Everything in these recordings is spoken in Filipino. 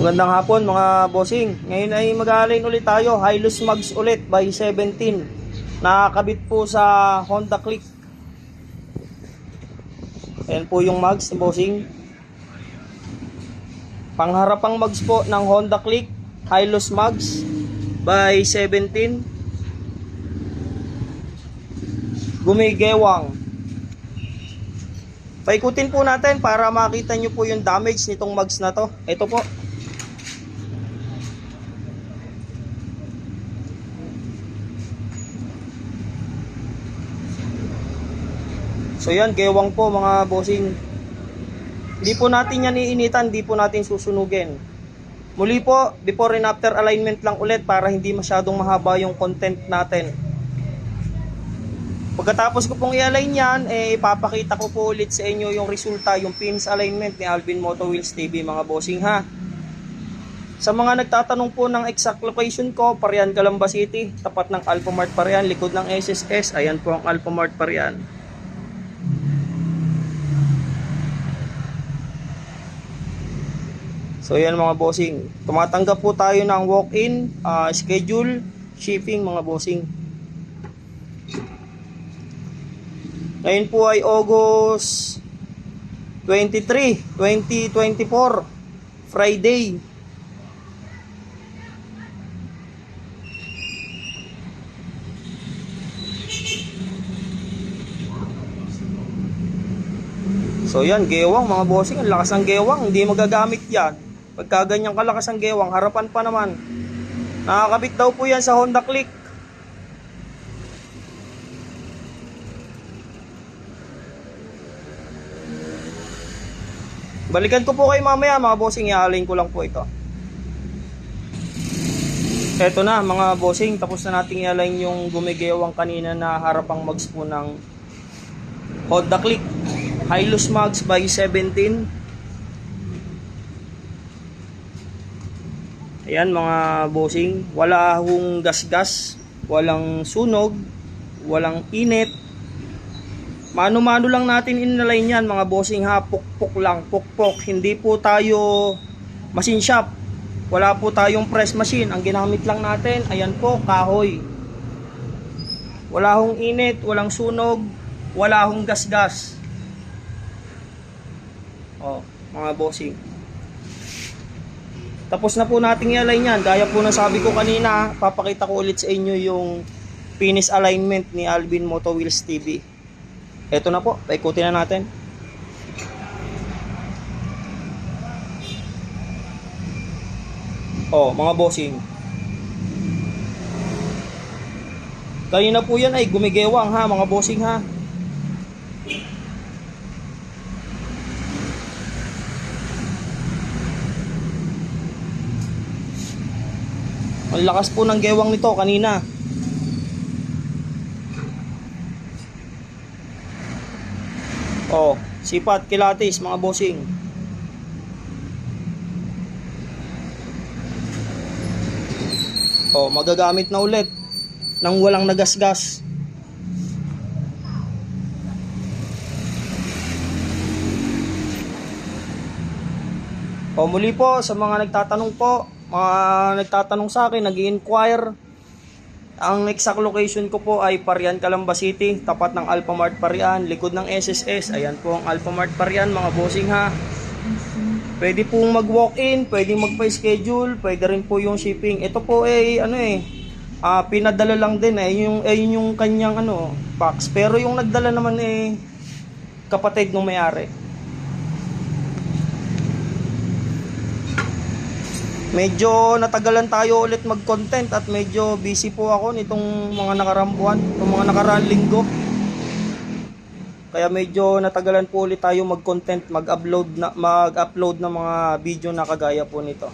Magandang hapon mga bossing. Ngayon ay mag-aalin ulit tayo. Hilux Mags ulit by 17. Nakakabit po sa Honda Click. Ayan po yung mags ni bossing. Pangharapang mags po ng Honda Click. Hilux Mags by 17. Gumigewang. Paikutin po natin para makita nyo po yung damage nitong mags na to. Ito po. So yan, gewang po mga bossing. Hindi po natin yan iinitan, hindi po natin susunugin. Muli po, before and after alignment lang ulit para hindi masyadong mahaba yung content natin. Pagkatapos ko pong i-align yan, ipapakita ko po ulit sa inyo yung resulta, yung pins alignment ni Alvin Moto Wheels TV mga bossing ha. Sa mga nagtatanong po ng exact location ko, Parian, Calamba City, tapat ng Alphamart Parian, likod ng SSS, ayan po ang Alphamart Parian. So yan mga bossing, tumatanggap po tayo ng walk-in, schedule, shipping mga bossing. Ngayon po ay August 23, 2024, Friday. So yan, gewang mga bossing, ang lakas ng gewang, hindi magagamit yan. Pagka ganyang kalakas ang gewang, harapan pa naman. Nakakabit daw po yan sa Honda Click. Balikan ko po kayo mamaya mga bossing, i-align ko lang po ito. Eto na mga bossing, tapos na nating i-align yung gumigewang kanina na harapang mags po ng Honda Click. Hilux Mags by 17. Ayan mga bossing, wala hong gas-gas, walang sunog, walang init. Mano-mano lang natin inalign yan mga bossing ha, pukpok lang, pukpok. Hindi po tayo machine shop, wala po tayong press machine. Ang ginamit lang natin, ayan po, kahoy. Wala hong init, walang sunog, wala hong gas-gas. Oh, mga bossing. Tapos na po nating i-align yan. Gaya po na sabi ko kanina, papakita ko ulit sa inyo yung finish alignment ni Alvin Moto Wheels TV. Ito na po, paikutin na natin. Oh, mga bossing. Kanina po yan ay gumigewang ha, mga bossing ha. Ang lakas po ng gewang nito kanina. Oh, sipat, kilatis mga bossing. Oh, magagamit na ulit nang walang nagasgas. Oh, muli po sa mga nagtatanong po, sa akin, nag-i-inquire. Ang exact location ko po ay Parian, Calamba City, tapat ng Alphamart Parian, likod ng SSS. Ayan po ang Alphamart Parian mga bossing ha. Pwede pong mag-walk-in, pwede magpa-schedule, pwede rin po yung shipping. Ito po ay pinadala lang din yung kanyang box. Pero yung nagdala naman kapatid ng may-ari. Medyo natagalan tayo ulit mag-content at medyo busy po ako nitong mga nakarambuan, itong mga nakaraan linggo. Kaya medyo natagalan po ulit tayo mag-content, mag-upload ng mga video na kagaya po nito.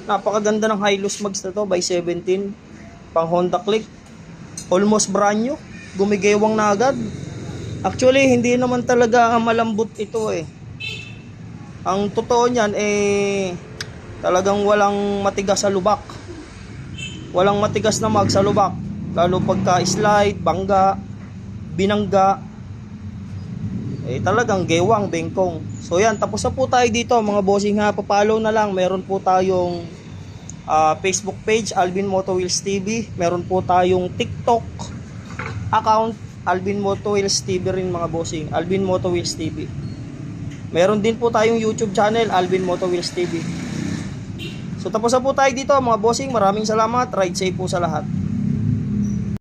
Napakaganda ng Hilux Mags na to by 17, pang Honda Click. Almost brand new, gumigewang na agad. Actually, hindi naman talaga malambot ito Ang totoo niyan talagang walang matigas sa lubak. Walang matigas na mag sa lubak. Lalo pagka slide, bangga, binangga. talagang gewang bengkong. So yan, tapos na po tayo dito mga bossing ha, papalo na lang. Meron po tayong Facebook page Alvin Moto Wheels TV, meron po tayong TikTok account Alvin Moto Wheels TV rin mga bossing, Alvin Moto Wheels TV. Meron din po tayong YouTube channel Alvin Moto Wheels TV. So tapos na po tayo dito mga bossing, maraming salamat, ride safe po sa lahat.